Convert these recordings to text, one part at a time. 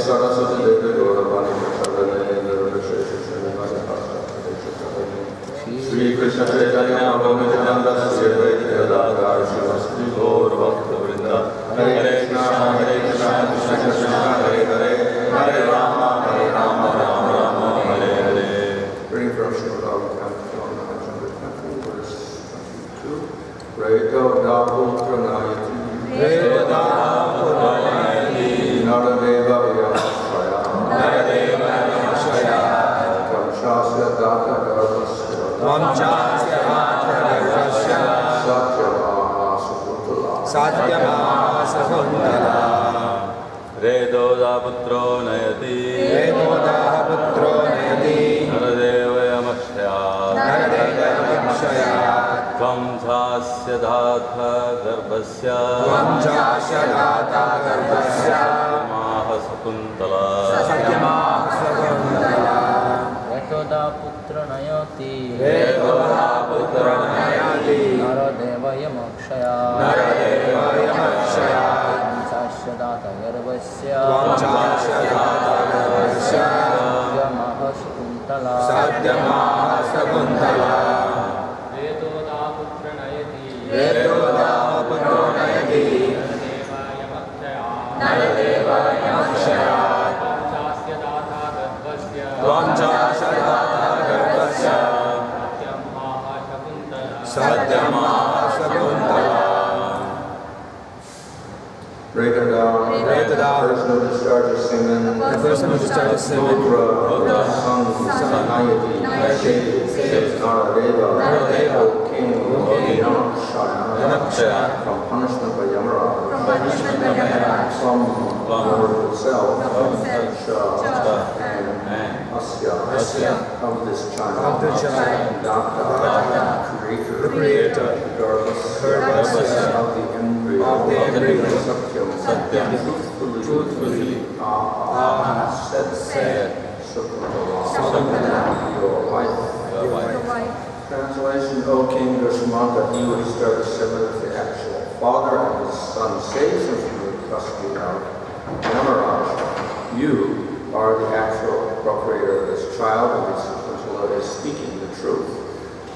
Shri Krishna Chaitanya Prabhu Nityananda Sri Advaita Gadadhar Srivasadi Gaur Bhakta Vrinda Hare Krishna Krishna Krishna Hare Hare Hare Rama Rama Rama Hare Hare. Reading from Srimad Bhagavatam, 920, verse 22. Redo da putra nayati Redo da putra nayati Naradeva Vyamashaya Naradeva Vyamashaya Kamshasya Data Garbhasya Kamshasya Data Garbhasya Satyamaha Sakuntala Satyamaha Sakuntala Redo da putro nayati Redo da putro nayati Naradeva Vyamashaya Naradeva Vyamashaya Kamshasya Data Garbhasya Kamshasya Data Garbhasya Satyamaha Sakuntala Satyamaha Sakuntala Redoda putra nayati Redoda putra nayati Naradeva Yamashaya Naradeva Yamashaya Kamshasya Data Garbhasya Kamshasya Data Garbhasya Satyamaha Sakuntala Satyamaha Sakuntala Redoda putra nayati Redoda putra nayati Naradeva Yamashaya Naradeva Yamashaya Kamshasya Data Garbhasya Kamshasya Data Garbhasya Satyamaha Sakuntala Satyamaha Sakuntala. Write it down. The person who discharges semen. The person who discharges semen. Rudra, son, Nayati, says Naradeva, O king, Yamashaya, from punishment by Yamaraj, from Lord itself, and Asya, of this child, Data, the creator, Garbhasya, of the embryo, truthfully, said, your wife. Translation, O King Dusmanta, he who disturbed the seventh, the actual father and his son, saves him from the custody of Yamaraj. You are the actual procreator of this child, and Sakuntala is speaking the truth.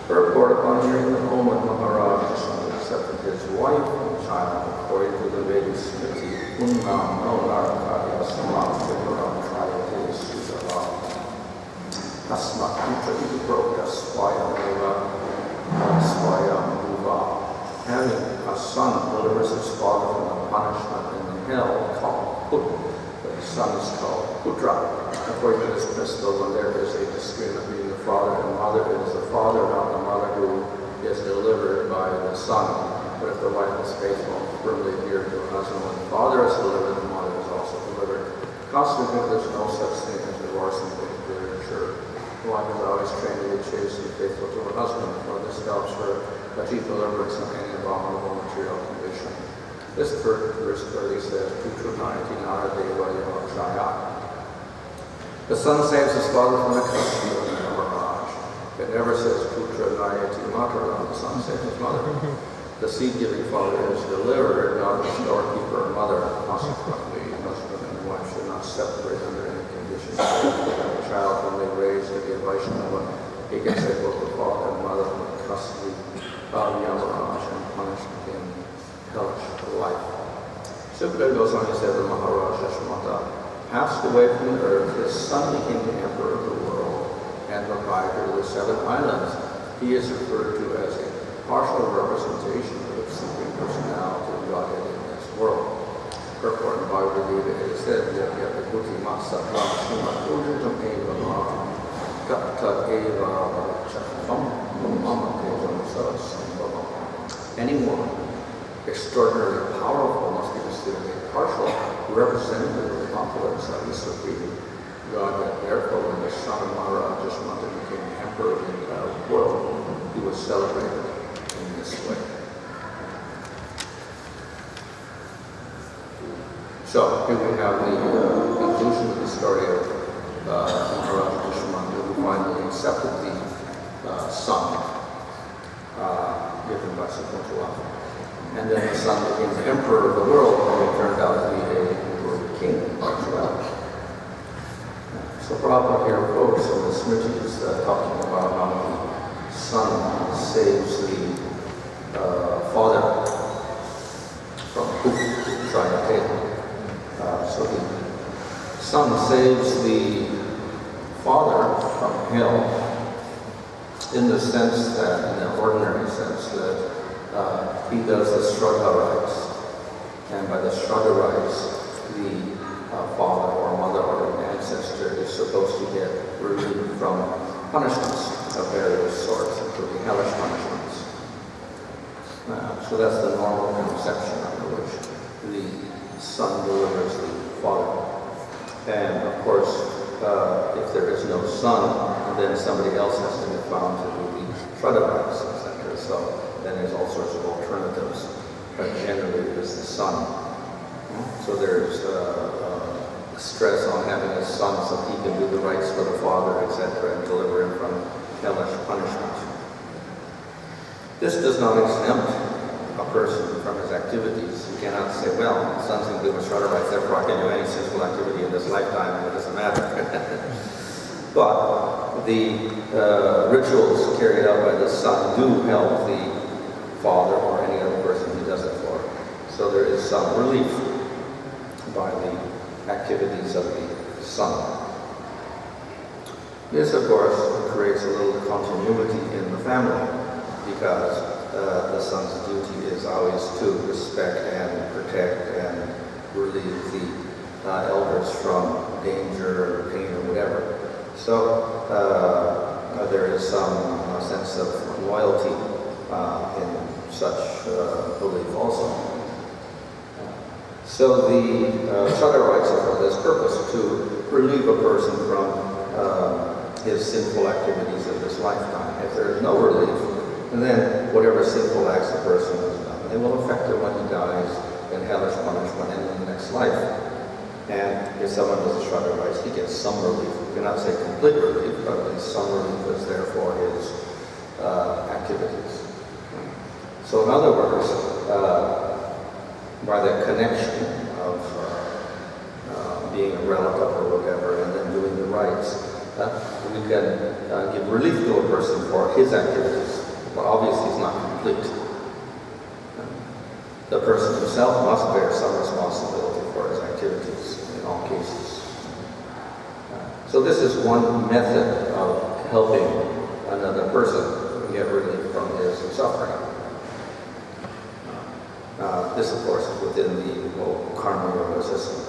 Purport, upon hearing the home of Maharaj, accepted his wife and child according to the Vedic Smriti. Unnam no narakaya samat vikaram trayate sudava. Tasmat putra iduprodya swayam uva. Having a son delivers his father from the punishment in hell called Put. The son is called Putra. According to this principle, when there is a disagreement between the father and mother, it is the father, not the mother, who is delivered by the son. But if the wife is faithful and firmly adhered to her husband, when the father is delivered, the mother is also delivered. Consequently, there is no such thing as divorce in the literature. The wife is always trained to be chaste and faithful to her husband, for this helps her achieve deliverance from any abominable material condition. This verse clearly says, Putra Nayati Naradeva Yamashaya. The son saves his father from the custody of Yamaraj. It never says Putra Nayati Matara, the son saves his mother. The seed-giving father is delivered, not the storekeeper or mother. Consequently, husband and wife should not separate under any conditions. The child, when they raise to be a Vaishnava, he can save both the father and mother from the custody of Yamaraj and punish him hellish life. Simply goes on, he said, the Maharaj Yashoda passed away from the earth. His son became the emperor of the world and proprietor of the 7 islands. He is referred to as a partial representation of the Supreme Personality of Godhead in this world. Purport in Bhagavad Gita, it is said that Yapakuti Matsatvam Srimad Ujitam Eva Matam Gata Eva Chakvam Mamatejam Sarasambhavam. Anyone extraordinarily powerful must be considered a partial representative of the complex of the Supreme Godhead. Therefore, when the son of Maharaj Yashoda became emperor of the entire world, he was celebrated in this way. So, here we have the conclusion of the story of Maharaj Yashoda, who finally accepted the son given by Sakuntala. And then the son became the emperor of the world, and he turned out to be a king as well. Prabhupada here quotes from the Smritis talking about how the son saves the father from trying to take him. So the son saves the father from hell in the sense that, in the ordinary sense, that he does the Shraddha rites. And by the Shraddha rites, the father or mother or an ancestor is supposed to get relieved from punishments of various sorts, including hellish punishments. So that's the normal conception under which the son delivers the father. And of course, if there is no son, then somebody else has to be found to do the Shraddha rites, etc. So then there's all sorts of alternatives, but generally it is the son. So there's stress on having a son so he can do the rites for the father, etc., and deliver him from hellish punishment. This does not exempt a person from his activities. You cannot say, well, the son's going to do my Shraddha rites, therefore I can do any sinful activity in this lifetime, and it doesn't matter. But the rituals carried out by the son do help the father or any other person he does it for. So there is some relief by the activities of the son. This, of course, creates a little continuity in the family, because the son's duty is always to respect and protect and relieve the elders from danger or pain or whatever. So there is some sense of loyalty in such belief also. So the Shraddha rites are for this purpose, to relieve a person from his sinful activities of this lifetime. If there is no relief, then whatever sinful acts the person has done, they will affect him when he dies in hellish punishment and in the next life. And if someone does the Shraddha rites, he gets some relief. You cannot say complete relief, but at least some relief is there for his activities. So in other words, by the connection of being a relative or whatever, and then doing the rites, we can give relief to a person for his activities, but obviously it's not complete. The person himself must bear some responsibility for his activities in all cases. So this is one method of helping another person get relief from his suffering. This, of course, is within the whole karma yoga system.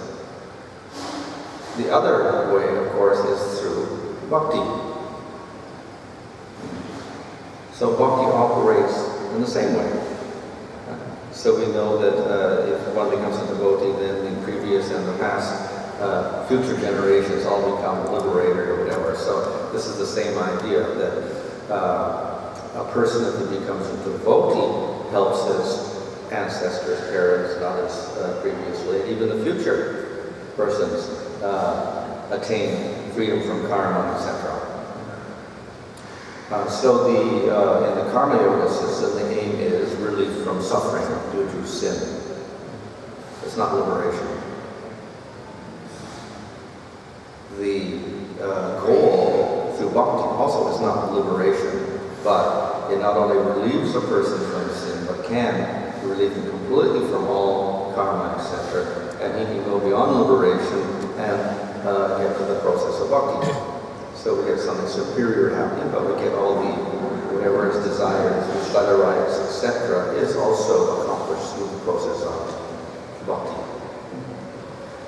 The other way, of course, is through bhakti. So bhakti operates in the same way. So we know that if one becomes a devotee, then the previous and the past, future generations all become liberated or whatever. So this is the same idea that a person, if he becomes a devotee, helps his ancestors, parents, and others previously, and even the future persons attain freedom from karma, etc. So in the karma yoga system, the aim is relief from suffering due to sin. It's not liberation. The goal through bhakti also is not liberation, but it not only relieves a person from sin, but can relieve him completely from all karma, etc. And he can go beyond liberation and get to the process of bhakti. So we get something superior happening, but we get all the, whatever is desired, through Shraddha rites, etc., is also accomplished through the process of bhakti.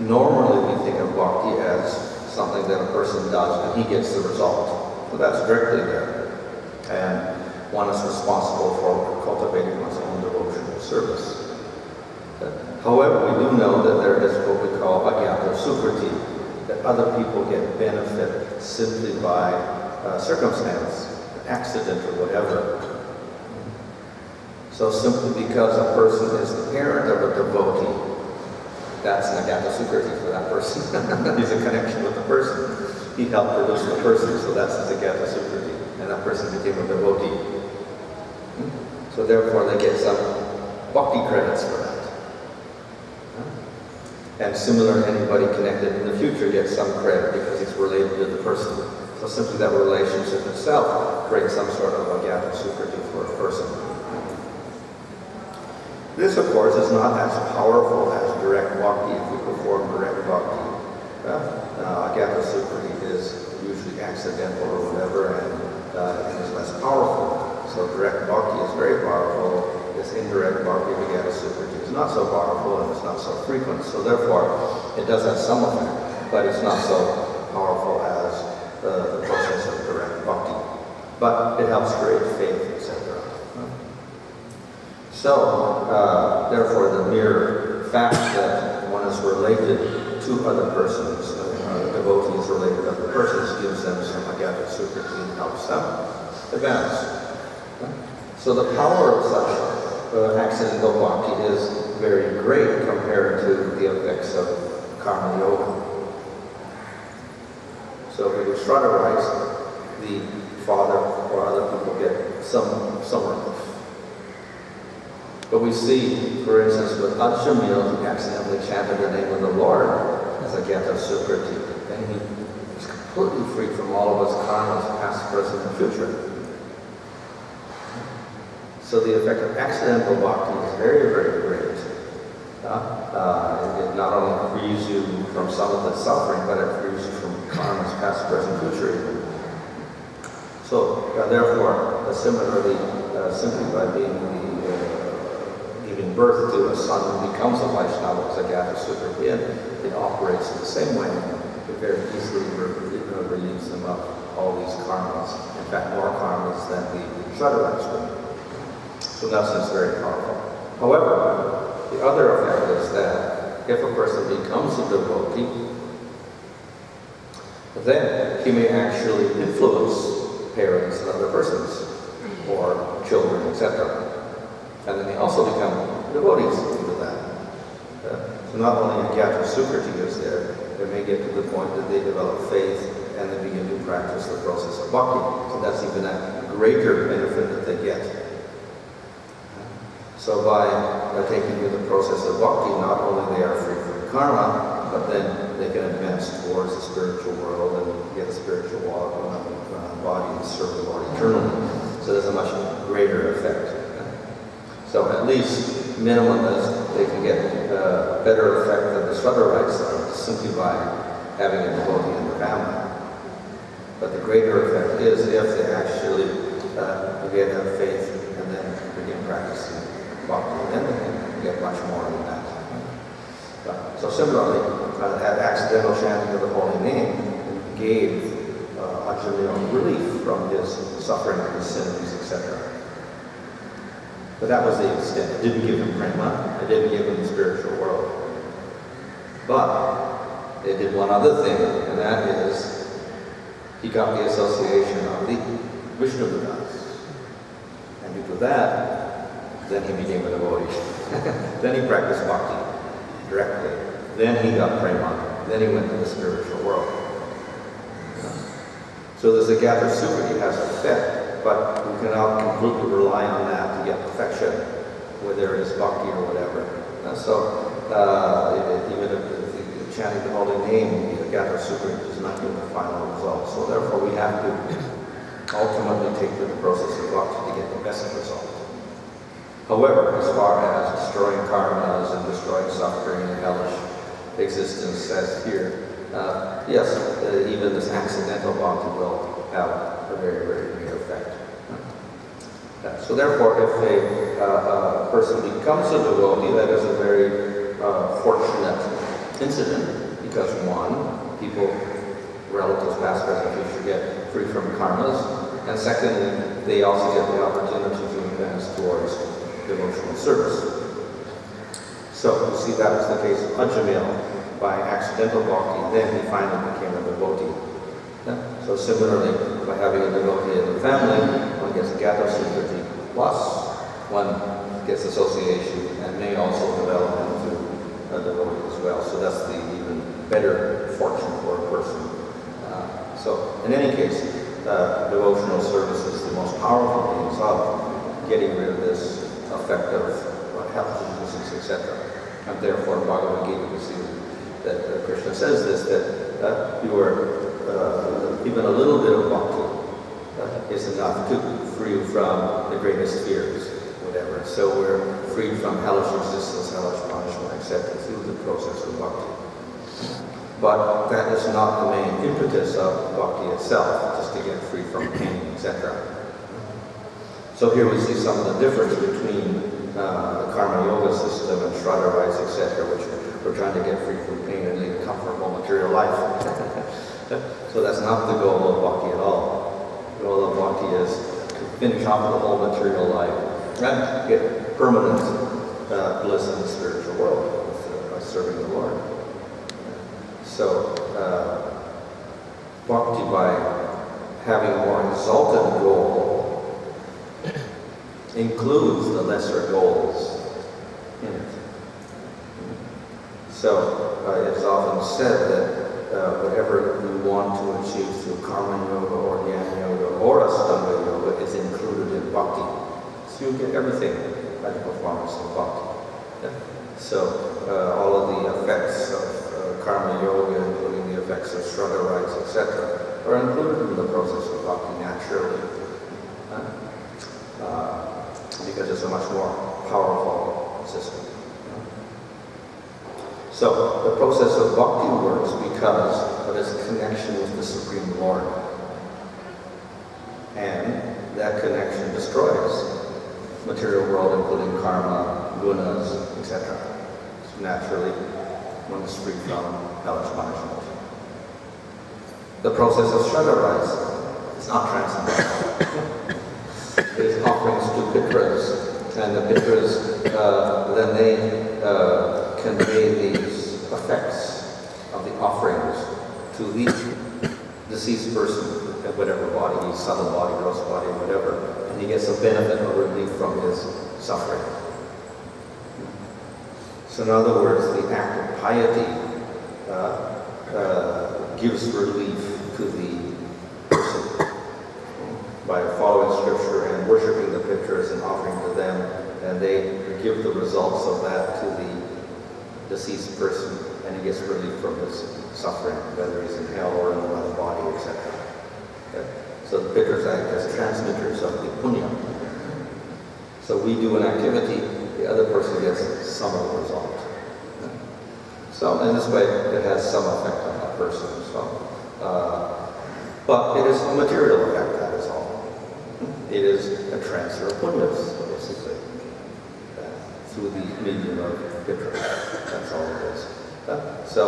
Normally we think of bhakti as something that a person does and he gets the result. So that's directly there. And one is responsible for cultivating one's own devotional service. However, we do know that there is what we call agyata sukriti, that other people get benefit simply by circumstance, accident, or whatever. So simply because a person is the parent of a devotee, that's an agyata sukriti for that person. He's a connection with the person. He helped produce the person, so that's his agyata sukriti. And that person became a devotee. So therefore they get some bhakti credits for that. And similar, anybody connected in the future gets some credit because it's related to the person. So simply that relationship itself creates some sort of agyata sukriti for a person. This, of course, is not as powerful as direct bhakti if we perform direct bhakti. Agyata sukriti is usually accidental or whatever, and it is less powerful. So direct bhakti is very powerful. This indirect bhakti, agyata sukriti, is not so powerful and it's not so frequent. So therefore, it does have some effect, but it's not so powerful as the process of direct bhakti. But it helps create faith, etc. So, therefore, the mere fact that one is related to other persons, devotees related to other persons, gives them some agyata sukriti and helps them advance. So the power of such accidental bhakti is very great compared to the effects of karma yoga. So if we do Shraddha rites, the father or other people get some relief. But we see, for instance, with Ajamil, he accidentally chanted the name of the Lord as agyata sukriti, and he is completely free from all of his karmas, past, present, and future. So the effect of accidental bhakti is very, very great. It not only frees you from some of the suffering, but it frees you from karmas, past, present, future even. So therefore, similarly, simply by giving birth to a son who becomes a Vaishnava as agyata sukriti, it operates in the same way. It very easily relieves them of all these karmas. In fact, more karmas than the Shraddha rites would. So in that sense, very powerful. However, the other effect is that if a person becomes a devotee, then he may actually influence parents and other persons, or children, etc. And then they also become devotees into that. So not only agyata sukriti is there, they may get to the point that they develop faith and they begin to practice the process of bhakti. So that's even a greater benefit that they get. So by taking to the process of bhakti, not only they are free from karma, but then they can advance towards the spiritual world and get a spiritual body and serve the Lord eternally. So there's a much greater effect. So at least minimum is they can get a better effect than the Shraddha rites simply by having a devotee in the family. But the greater effect is if they actually begin to have faith and then begin practicing bhakti, then they can get much more than that. So similarly, that accidental chanting of the holy name gave Ajamil relief from his suffering and his sins, etc. But that was the extent. It didn't give him prema, it didn't give him the spiritual world. But it did one other thing, and that is he got the association of the Vishnu gods. And due to that, then he became a devotee. Then he practiced bhakti directly. Then he got prema. Then he went to the spiritual world. So this agyata sukriti has effect, but we cannot completely rely on that to get perfection, whether it is bhakti or whatever. Even if chanting the holy name, the agyata sukriti does not give the final result. So therefore we have to ultimately take to the process of bhakti to get the best result. However, as far as destroying karmas and destroying suffering and hellish existence as here, yes, even this accidental bhakti will have a very, very great effect. So therefore, if a person becomes a devotee, that is a very fortunate incident, because one, people, relatives, past, present, future, get free from karmas, and secondly, they also get the opportunity to advance towards devotional service. So you see that was the case of Ajamil. By accidental bhakti, then he finally became a devotee. So similarly, by having a devotee in the family, one gets agyata sukriti, plus one gets association and may also develop into a devotee as well. So that's the even better fortune for a person. So in any case, devotional service is the most powerful means of getting rid of this effect of health diseases, etc. And therefore, in Bhagavad Gita, we see that Krishna says this, that you are, even a little bit of bhakti is enough to free you from the greatest fears, whatever. So we're freed from hellish existence, hellish punishment, etc. through the process of bhakti. But that is not the main impetus of bhakti itself, just to get free from pain, etc. So here we see some of the difference between the karma yoga system and Shraddha rites, etc., which we're trying to get free from pain and lead a comfortable material life. So that's not the goal of bhakti at all. The goal of bhakti is to finish off the whole material life and get permanent bliss in the spiritual world by serving the Lord. So bhakti, by having a more exalted goal, includes the lesser goals in it. So it's often said that whatever you want to achieve through karma yoga or jnana yoga or ashtanga yoga is included in bhakti. So you get everything by the performance of bhakti. Yeah? So all of the effects of karma yoga, including the effects of Shraddha rites, etc., are included in the process of bhakti naturally. Because it's a much more powerful system. So the process of bhakti works because of its connection with the Supreme Lord. And that connection destroys the material world, including karma, gunas, etc. So naturally, one is free from hellish punishment. The process of Shraddha rites is not transcendental. It is offerings to pitras, and the pitras, then they convey these effects of the offerings to the deceased person, whatever body, he's subtle body, gross body, whatever, and he gets a benefit or relief from his suffering. So in other words, the act of piety gives relief to the person by following scripture and worshiping the pitras and offering to them, and they give the results of that to the deceased person, and he gets relief from his suffering, whether he's in hell or in another body, etc. Okay? So the pitras act as transmitters of the punya. So we do an activity, the other person gets some of the result. Okay? So in this way, it has some effect on that person. So, but it is a material effect, that is all. It is a transfer of punyas, basically, through the medium of pitras. That's all it is. So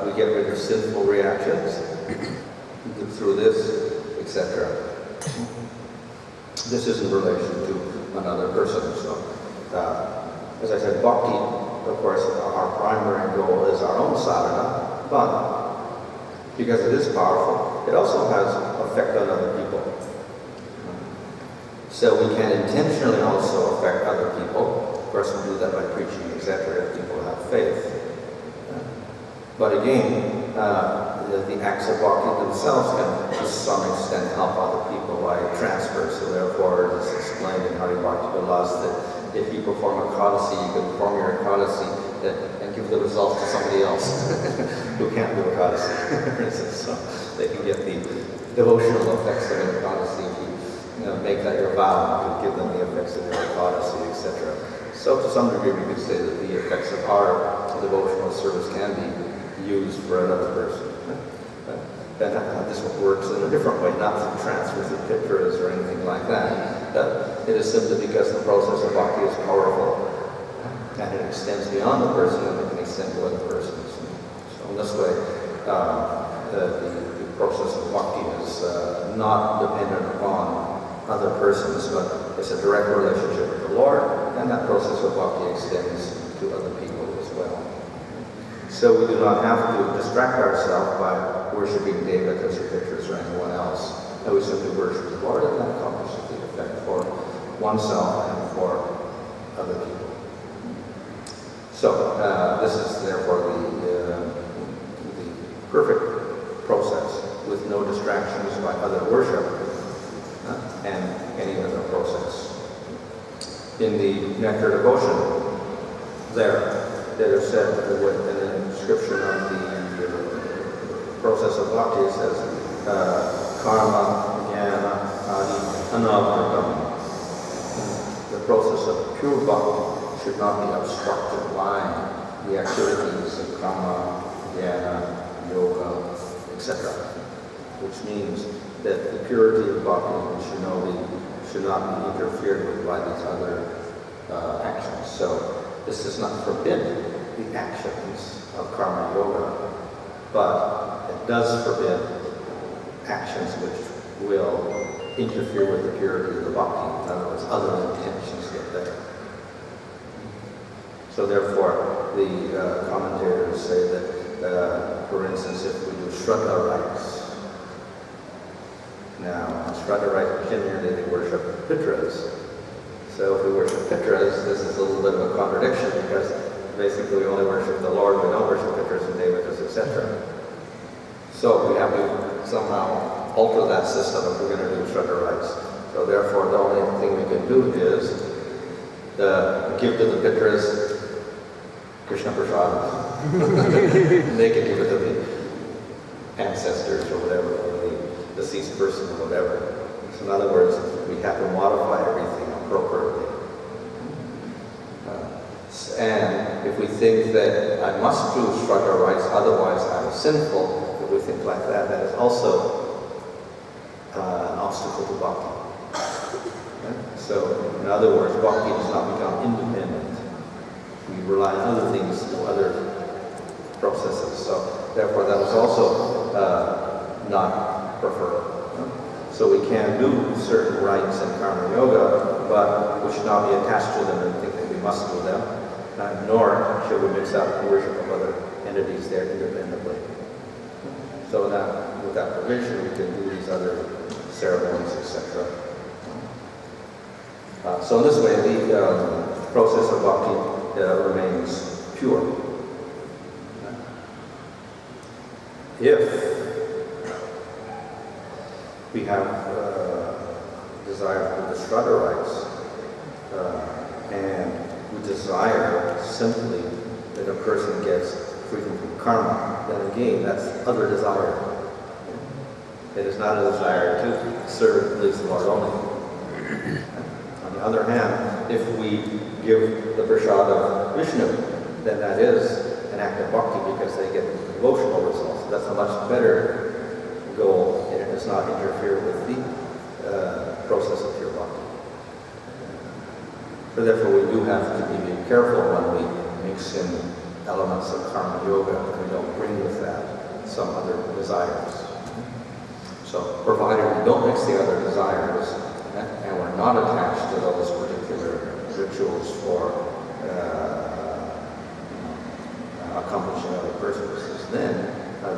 we get rid of sinful reactions through this, etc. This is in relation to another person. So, as I said, bhakti, of course, our primary goal is our own sadhana, but because it is powerful, it also has effect on other people. So we can intentionally also affect other people. Of course, we do that by preaching, etc., if people have faith. But again, the acts of bhakti themselves can, to some extent, help other people by transfer. So therefore, it's explained in Hari Bhakti Vilas that if you perform a Ekadasi, you can perform your Ekadasi and give the results to somebody else who can't do Ekadasi, for instance. So they can get the devotional effects of an Ekadasi if you make that your vow, to give them the effects of your Ekadasi, etc. So to some degree, we could say that the effects of our devotional service can be used for another person. And this works in a different way, not through transfers of pitras or anything like that. It is simply because the process of bhakti is powerful, and it extends beyond the person and it can extend to other persons. So in this way, the process of bhakti is not dependent upon other persons, but it's a direct relationship with the Lord, and that process of bhakti extends to other people as well. So we do not have to distract ourselves by worshipping devatas or pitras or anyone else. And we simply worship the Lord, and that accomplishes the effect for oneself and for other people. So this is therefore the perfect process with no distractions by other worship and any other process. In the Nectar Devotion, there it is said in the description of the process of bhakti, it says, karma, jnana, adi, anavritam. The process of pure bhakti should not be obstructed by the activities of karma, jnana, yoga, etc. Which means that the purity of bhakti should not be interfered with by these other actions. So this does not forbid the actions of karma yoga, but it does forbid actions which will interfere with the purity of the bhakti. In other words, other intentions get there. So therefore, the commentators say that, for instance, if we do Shraddha rites, now, in Shraddha rites, generally they worship Pitras. So if we worship Pitras, this is a little bit of a contradiction because basically we only worship the Lord, we don't worship Pitras and Devatas, etc. So we have to somehow alter that system if we're going to do Shraddha rites. So therefore, the only thing we can do is give to the Pitras Krishna Prasad. They can give it to the ancestors or whatever, or the deceased person or whatever. So in other words, we have to modify everything appropriately. And if we think that I must do Shraddha rites, otherwise I'm sinful, if we think like that, that is also an obstacle to bhakti. Okay? So in other words, bhakti does not become independent. We rely on other things, other processes. So therefore that is also not preferred. So we can do certain rites in karma yoga, but we should not be attached to them and think that we must do them, nor should we mix up the worship of other entities there independently. So that with that provision, we can do these other ceremonies, etc. So in this way, the process of bhakti remains pure. If we have desire for the Shraddha rites, and we desire simply that a person gets freedom from karma, then again, that's other desire. It is not a desire to serve, please the Lord only. On the other hand, if we give the prasad of Vishnu, then that is an act of bhakti because they get devotional results. That's a much better goal, and it does not interfere with the process of pure bhakti. So therefore, we do have to be careful when we mix in elements of karma yoga, and we don't bring with that some other desires. So, provided we don't mix the other desires, and we're not attached to those particular rituals for accomplishing other purposes, then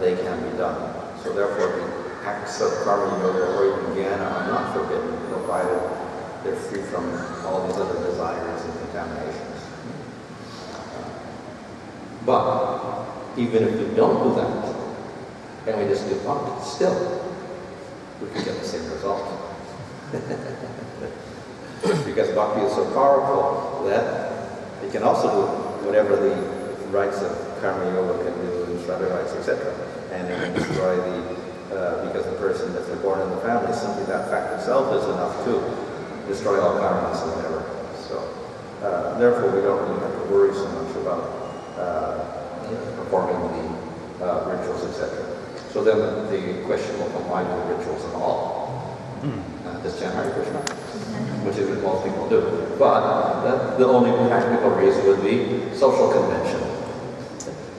they can be done. So therefore, the acts of karma yoga or even jnana are not forbidden, provided they're free from all these other desires and contaminations. But even if we don't do that, and we just do bhakti, still, we can get the same result. Because bhakti is so powerful that it can also do whatever the rites of karma yoga can do, and Shraddha rites, etc. And it can destroy because the person that's born in the family, simply that fact itself is enough to destroy all karmas and whatever. So, therefore, we don't really have to worry so much about performing the rituals, etc. So then the question will come, why do rituals at all? Just chant Hare Krishna, which is what most people do. But the only practical reason would be social convention,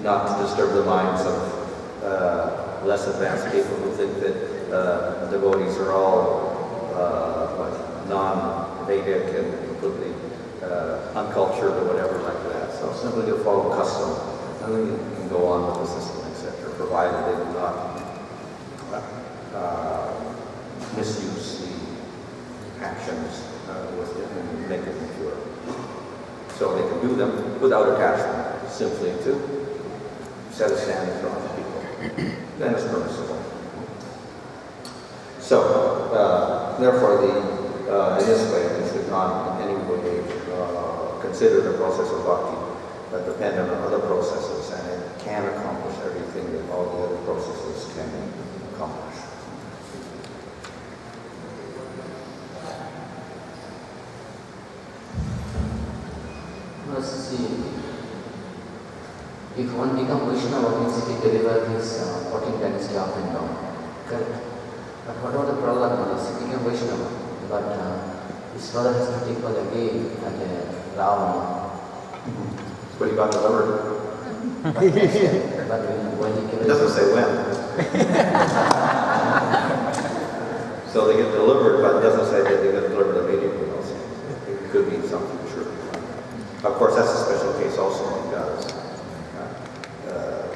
not to disturb the minds of less advanced people who think that devotees are all non-Vedic and completely uncultured or whatever like that. So simply to follow custom, and then you can go on with the system, etc., provided they do not misuse the actions and make it impure. So they can do them without attachment, simply to set a standard for other people. Then it's permissible. So, therefore, in this way, we should not in any way consider the process of bhakti dependent on other processes, and it can accomplish everything that all the other processes can accomplish. See, if one becomes Vaishnava, means he delivers his 14 dynasty up and down. Correct. But what about the Prahlad Maharaj? He became Vaishnava, but his father has to take on again and Ravana. But he got delivered. But when he came, It doesn't say when. So they get delivered, but it doesn't say that they get delivered immediately. Also, it could be something true. Of course, that's a special case also because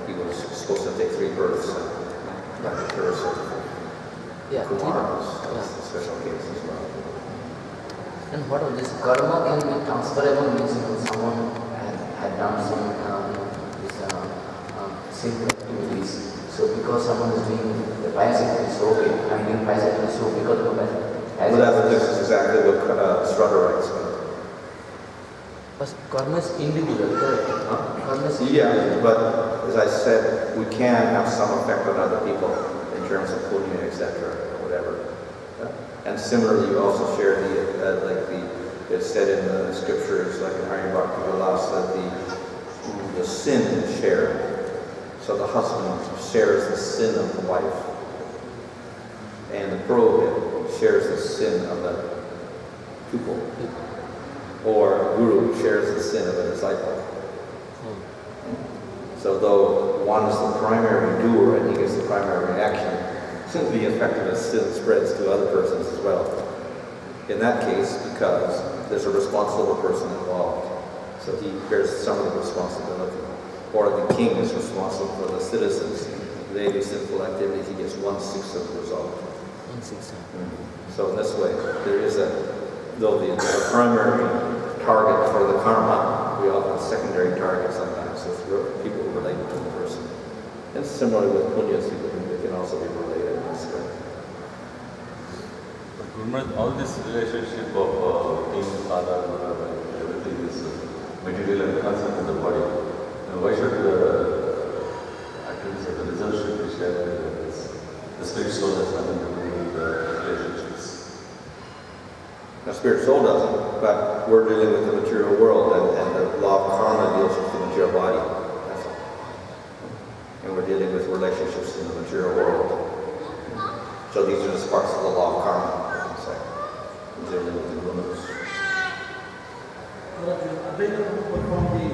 he was supposed to take 3 births and got the curse of Kumar. So that's a special case as well. And what of this karma can be transferable, means someone had done some sinful activities. So because someone is doing the pious activities, so okay, I'm doing pious activities, so because of the pious activities. Well, that's exactly what Shraddha writes. But karma is individual, correct? Karma is yeah, but as I said, we can have some effect on other people in terms of punya, etc., or whatever. And similarly, you also share it's said in the scriptures, like in Hari Bhakti Vilas, that the sin is shared. So the husband shares the sin of the wife, and the Purohit shares the sin of the pupil. Or a guru shares the sin of a disciple. So though one is the primary doer and he gets the primary reaction, the effect of his sin spreads to other persons as well. In that case, because there's a responsible person involved, so he bears some of the responsibility. Or the king is responsible for the citizens. They do sinful activity, he gets 1/6 of the result. 1/6. So in this way, there is though the primary target for the karma, we all have a secondary target sometimes, so people who relate to the person. And similarly with punyas, they can also be related in this way. All this relationship of king, father, everything is material and concept of the body. Now why should activities of the result should be shared with this? The spirit soul has nothing to do with the relationships. The spirit soul doesn't, but we're dealing with the material world, and the law of karma deals with the material body. That's all. And we're dealing with relationships in the material world. So these are just parts of the law of karma. So we're dealing with the limits. Advaita perform the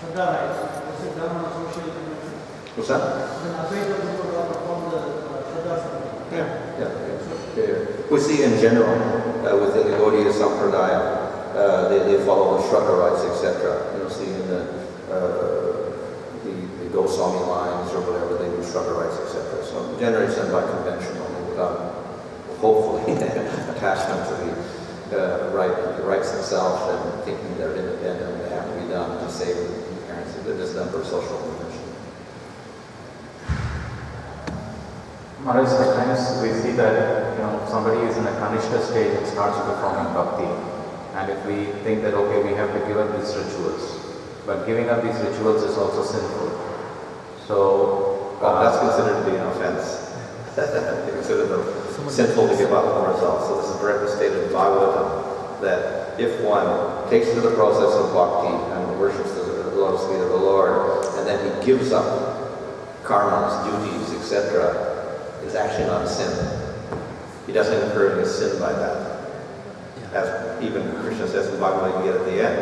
Shraddha rites. Was it done on a social dimension? What's that? When Advaita perform the Shraddha rites. Yeah. We see in general within the Gaudiya Sampradaya, they follow the Shraddha rites, etc. You'll see in the Goswami lines or whatever, they do Shraddha rites, etc. So generally it's done by conventional, hopefully attachment to the rites themselves and thinking they're independent and they have to be done to save the parents. It is done for social convention. Maharaj, sometimes we see that somebody is in a Kanishta stage and starts performing bhakti, and if we think that okay, we have to give up these rituals, but giving up these rituals is also sinful. So that's considered to be an offense. They consider them sinful to give up the results. So this is directly stated in Bhagavatam that if one takes to the process of bhakti and worships the lotus feet of the Lord, and then he gives up karmas, duties, etc., it's actually not a sin. He doesn't incur any sin by that. As even Krishna says in Bhagavad Gita at the end,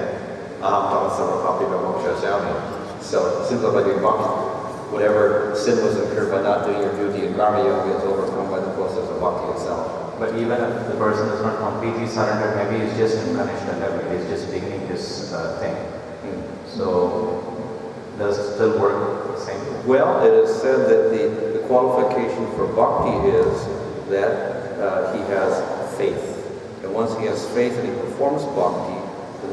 aham tamasava papi moksha sami. So it seems like doing bhakti. Whatever sin was incurred by not doing your duty in karma yoga is overcome by the process of bhakti itself. but even if the person is not completely surrendered, maybe he's just in Kanishta level, he's just beginning this thing. So does it still work the same way? Well, it is said that the qualification for bhakti is that he has faith. And once he has faith and he performs bhakti,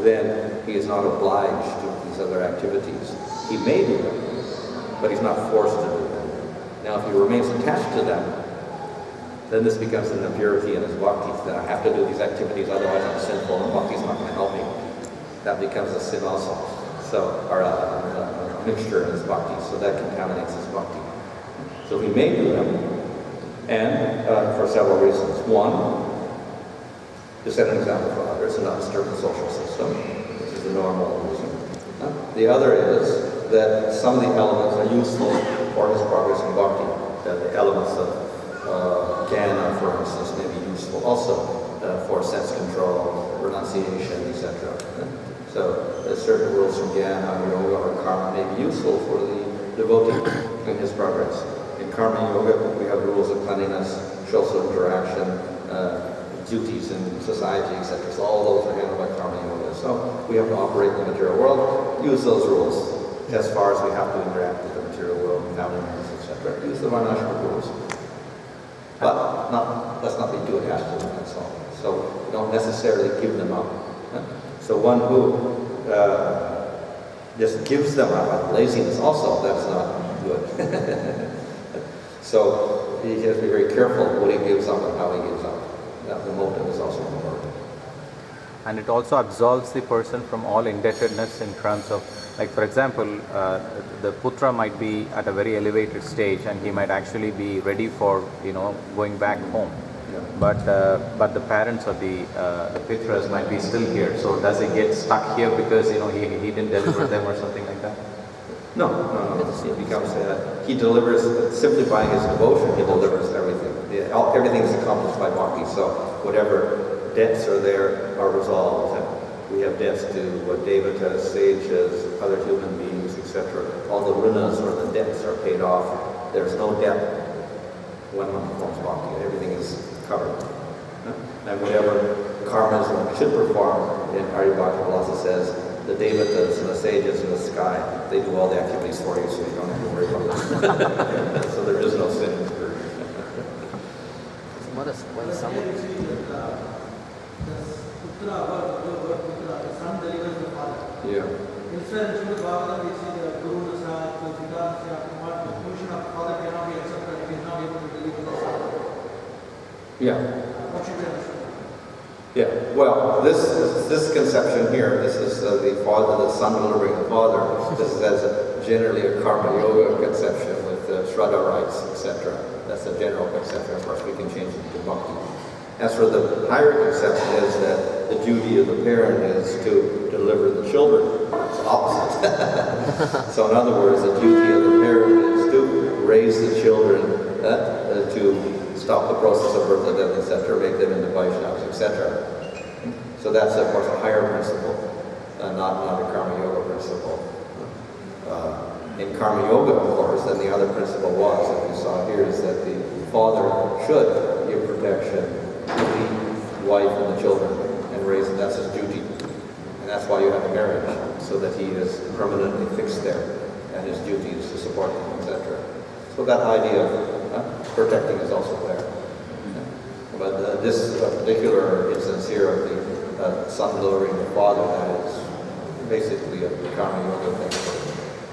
then he is not obliged to these other activities. He may do them, but he's not forced to do them. Now, if he remains attached to them, then this becomes an impurity in his bhakti, that I have to do these activities, otherwise I'm sinful and bhakti is not going to help me. That becomes a sin also. or a mixture in his bhakti, so that contaminates his bhakti. So he may do them, and for several reasons. One, to set an example for others and not disturb the social system, which is the normal reason. The other is that some of the elements are useful for his progress in bhakti. The elements of jnana, for instance, may be useful also for sense control, renunciation, etc. So certain rules from jnana, yoga, or karma may be useful for the devotee in his progress. In karma yoga, we have rules of cleanliness, social interaction, duties in society, etc. So all those are handled by karma yoga. So we have to operate in the material world, use those rules as far as we have to interact with the material world, family members, etc. Use the varnashram rules. But let's not be too attached to them, that's all. So we don't necessarily give them up. So one who just gives them up out of laziness also, that's not good. So he has to be very careful what he gives up and how he gives up. The motive is also important. And it also absolves the person from all indebtedness in terms of, like for example, the putra might be at a very elevated stage and he might actually be ready for, going back home. Yeah. But the parents or the pitras might be still here. So does he get stuck here because he didn't deliver them or something like that? No. It becomes he delivers simply by his devotion. He delivers everything. Everything is accomplished by bhakti. So whatever debts are there are resolved. We have debts to devatas, sages, other human beings, etc. All the rinas or the debts are paid off. There's no debt when one performs bhakti. Everything is covered. And whatever karmas one should perform, in Hari Bhakti also says, the devatas and the sages in the sky, they do all the activities for you, so you don't have to worry about it. So there is no sin. When some the son delivers the father. Yeah. Instead, in Srimad Bhagavatam, we see the Guru Nasa, the Pita Nasa, the position of father cannot be accepted if he is not able to deliver the son. Yeah. What should we understand? Yeah. Well, this conception here, this is the father, the son delivering the father. This is generally a karma yoga conception with shraddha rites, etc. That's a general conception. Of course, we can change it to bhakti. As for the higher conception is that the duty of the parent is to deliver the children. It's opposite. So in other words, the duty of the parent is to raise the children, to stop the process of birth and death, etc., make them into Vaishnavas, etc. So that's, of course, a higher principle, not a karma yoga principle. In karma yoga, of course, then the other principle was, that we saw here, is that the father should give protection to the wife and the children and raise them. That's his duty. And that's why you have a marriage, so that he is permanently fixed there, and his duty is to support them, etc. So that idea of protecting is also there. But this particular instance here of the son delivering the father, that is basically a karma yoga thing for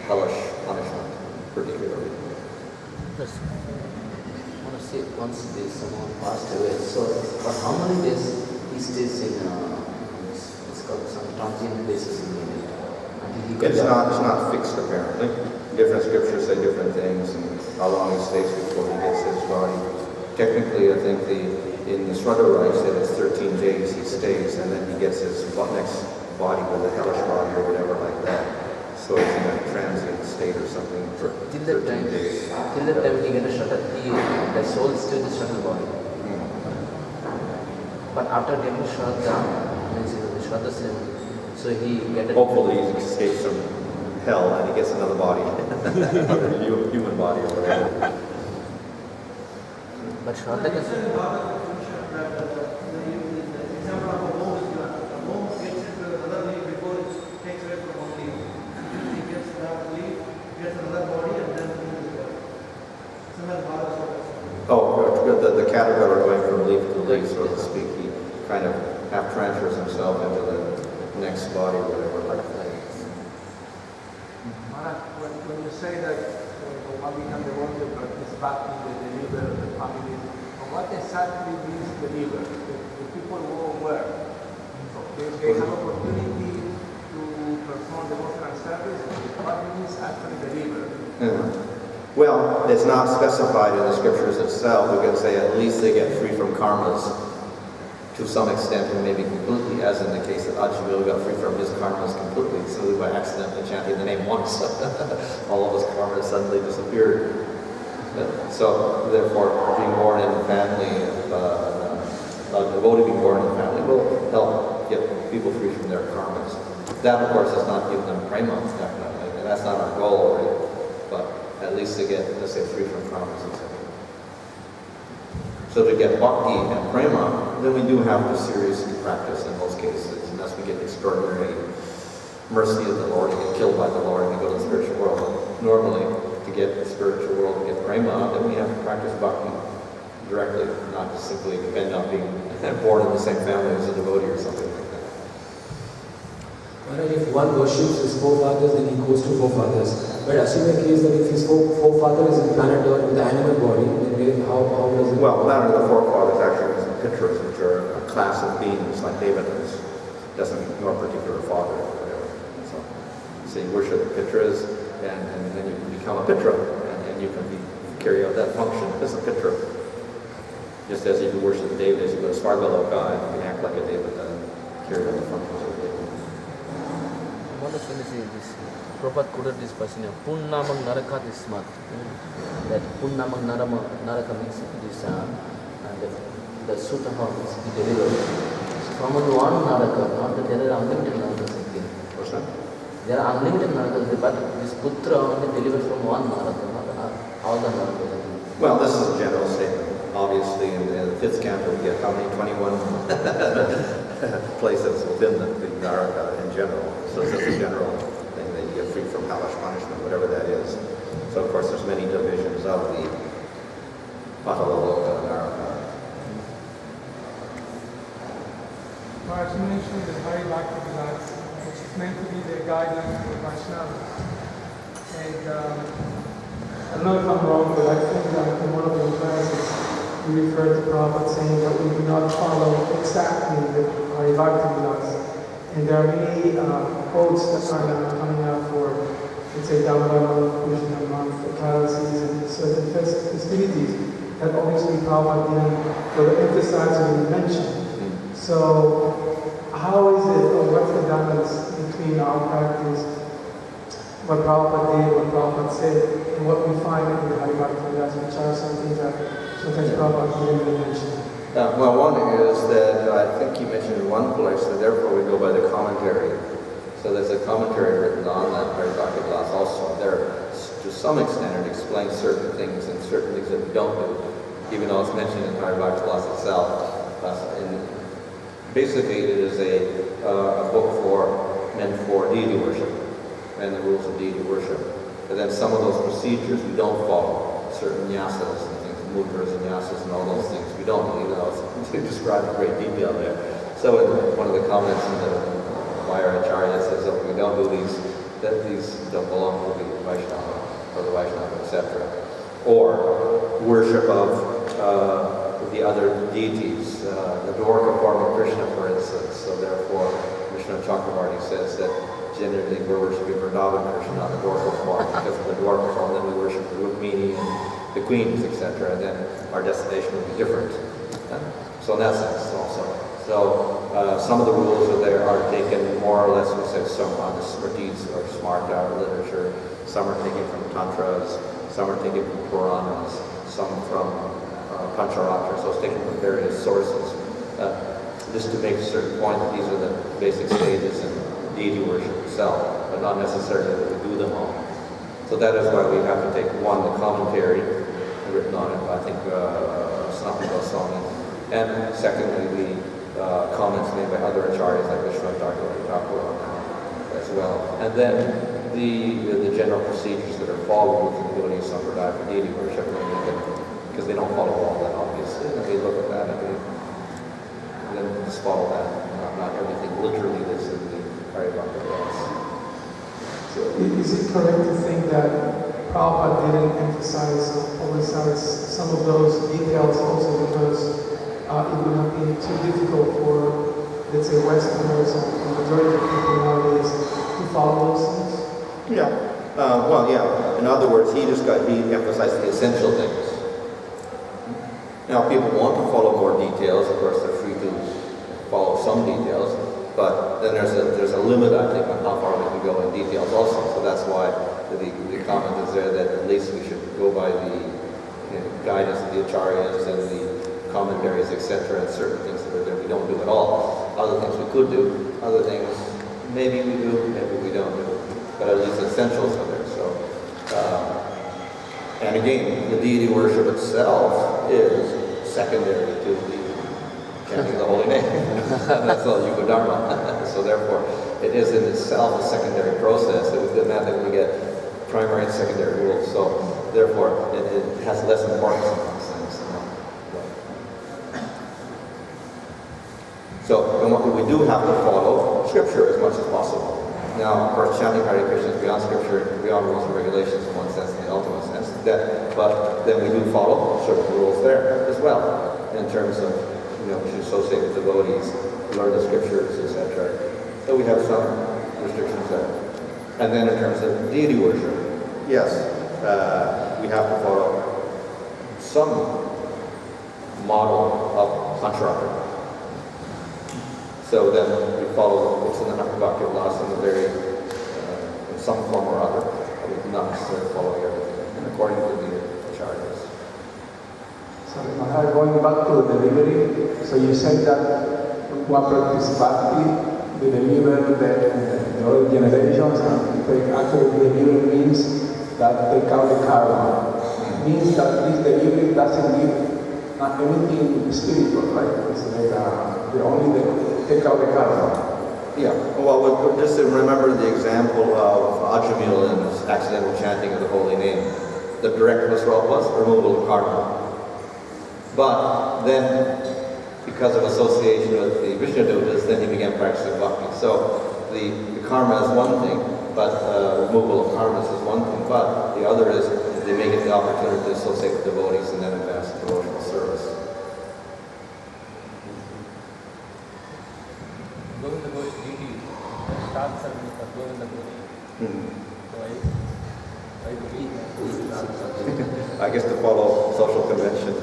hellish punishment, particularly. Yes. I want to say, once someone passed away, so for how many days he stays in it's called some transient basis in India? It's not fixed apparently. Different scriptures say different things, and how long he stays before he gets his body. Technically, I think in the Shraddha rites that it's 13 days he stays, and then he gets his next body with a hellish body or whatever like that. So it's in a transient state or something for till that 13 time, days. till that time he get a Shraddha, the soul is still the Shraddha body. But after getting Shraddha, means the Shraddha sin, so he get a... Hopefully he escapes from hell and he gets another body, another human body or whatever. But Shraddha can... The example of a home is given. A home gets into another leaf before it takes away from one leaf. He gets that leaf, gets another body, and then he is there. Srimad Bhagavatam. The caterpillar going from leaf to leaf, so to speak, he kind of half transfers himself into the next body or whatever. Maharaj, when you say that one becomes the one to practice bhakti, the deliver the family, what exactly means deliver? The people who were, they have opportunity to his own devotional service, what means actually believer? Well, it's not specified in the scriptures itself. We can say at least they get free from karmas to some extent, and maybe completely, as in the case of Ajamil got free from his karmas completely, simply by accidentally chanting the name once. All of his karmas suddenly disappeared. So, therefore, being born in a family, a devotee being born in a family will help get people free from their karmas. That, of course, does not give them prema, definitely. And that's not our goal, right? But at least to get, let's say, free from karmas, etc. So to get bhakti and prema, then we do have to seriously practice in most cases, unless we get extraordinary mercy of the Lord and get killed by the Lord and we go to the spiritual world. But normally, to get the spiritual world and get prema, then we have to practice bhakti directly, not just simply depend on being born in the same family as a devotee or something like that. But if one worships his forefathers, then he goes to forefathers. But assuming the case that if his forefather is in planet Earth with the animal body, then how does it... Well, planet of the forefathers actually is pitras, which are a class of beings like Devatas. Doesn't ignore a particular father or whatever. So you worship the pitras, and then you can become a pitra, and you can carry out that function as a pitra. Just as if you worship the Devatas, you go to Svargaloka and you can act like a Devata and carry out the functions of a Devata. I want to finish this. Prabhupada quoted this person, Punnamang Naraka Ismat. That Punnamang Naraka means this, the Sutta is delivered. From one Naraka, not that there are unlimited Narakas again. What's that? There are unlimited Narakas, but this Putra only delivered from one Naraka, not all the Narakas. Well, this is a general statement. Obviously, in the fifth canto, we get how many? 21 places within the Naraka in general. So it's just a general thing that you get free from hellish punishment, whatever that is. So, of course, there's many divisions of the Patalaloka Naraka. Maharaj, you mentioned the Hari Bhakti Vilas, which is meant to be the guideline for Vaishnavas. And I don't know if I'm wrong, but I think that in one of the classes you referred to Prabhupada saying that we do not follow exactly the Hari Bhakti Vilas. And there are many quotes that are now coming out for, let's say, Dhamma, Krishna month, the Kala season, certain festivities that obviously Prabhupada didn't emphasize or mention. So, how is it, or what's the difference between our practice, what Prabhupada did, what Prabhupada said, and what we find in the Hari Bhakti Vilas, which are some things that sometimes Prabhupada didn't even mention? Well, one is that I think you mentioned in one place that therefore we go by the commentary. So there's a commentary written on that Hari Bhakti Vilas also. There, to some extent, it explains certain things and certain things that we don't do, even though it's mentioned in Hari Bhakti Vilas itself. Basically, it is a book meant for deity worship and the rules of deity worship. And then some of those procedures we don't follow, certain nyasas and things, mudras and nyasas and all those things we don't, even though it's described in great detail there. So in one of the comments in the Vajra Acharya says that we don't do these, that these don't belong to the Vaishnava or the Vaishnava, etc. Or worship of the other deities, the Dwarka form of Krishna, for instance. So therefore, Vishnu Chakravarti says that generally we're worshiping Vrindavan Krishna, not the Dwarka form. Because of the Dwarka form, then we worship the Rukmini and the queens, etc. And then our destination will be different. So in that sense also. So some of the rules are taken more or less, we say, some on the Smritis or Smarta literature. Some are taken from Tantras, some are taken from Puranas, some from Pancharatra, so it's taken from various sources. Just to make a certain point that these are the basic stages in deity worship itself, but not necessarily that we do them all. So that is why we have to take one, the commentary written on it, I think, Sanatana Goswami, and secondly, the comments made by other acharyas like Vishnu Thakur as well. And then the general procedures that are followed within the Gaudiya Sampradaya for deity worship, because they don't follow all that, obviously. And we look at that and then just follow that. Not everything literally that's in the Hari Bhakti Vilas. So is it correct to think that Prabhupada didn't emphasize or publicize some of those details also because it would have been too difficult for, let's say, Westerners and the majority of people nowadays to follow those things? Yeah. Well, yeah. In other words, he emphasized the essential things. Now, people want to follow more details. Of course, they're free to follow some details, but then there's a limit, I think, on how far we can go in details also. So that's why the comment is there that at least we should go by the guidance of the acharyas and the commentaries, etc., and certain things that are there we don't do at all. Other things we could do. Other things maybe we do, maybe we don't do. But at least essentials are there. So, and again, the deity worship itself is secondary to the chanting the holy name. That's all Yuga Dharma. So therefore, it is in itself a secondary process. Within that we get primary and secondary rules. So therefore, it has less importance in those things. So, and what we do have to follow Scripture as much as possible. Now, of course, chanting Hare Krishna is beyond Scripture, beyond rules and regulations in one sense, in the ultimate sense. But then we do follow certain rules there as well, in terms of, we should associate with devotees, learn the Scriptures, etc. So we have some restrictions there. And then in terms of deity worship, yes, we have to follow some model of Pancharatra. So then we follow what's in the Bhakti laws in some form or other. We do not necessarily follow everything, and according to the acharyas. So Maharaj, going back to the delivery, so you said that one practice bhakti, the deliver the old generations, and actually deliver means that take out the karma. Means that this delivery doesn't give anything spiritual, right? It's like the only take out the karma. Yeah, well, just to remember the example of Ajamil and his accidental chanting of the holy name. The direct result was removal of karma. But then, because of association with the Vishnudutas, then he began practicing bhakti. So the karma is one thing, but removal of karmas is one thing. But the other is they may get the opportunity to associate with devotees and then advance in devotional service. Govinda Ghosh deity starts serving for Govinda Ghosh. So I believe I guess to follow social convention.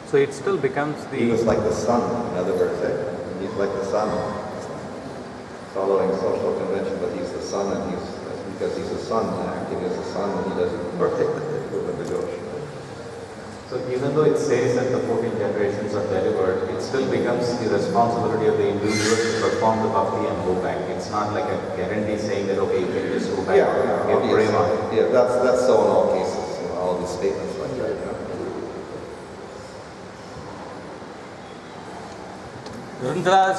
So it still becomes the... He was like the sun, in other words. He's like the sun, following social convention, but he's the sun, and because he's a sun, acting as a sun, and he doesn't protect the Ghosh. So even though it says that the 14 generations are delivered, it still becomes the responsibility of the individual to perform the bhakti and go back. It's not like a guarantee saying that, okay, you can just go back and get prema. Yeah, that's so in all cases, all these statements like that. Vrindra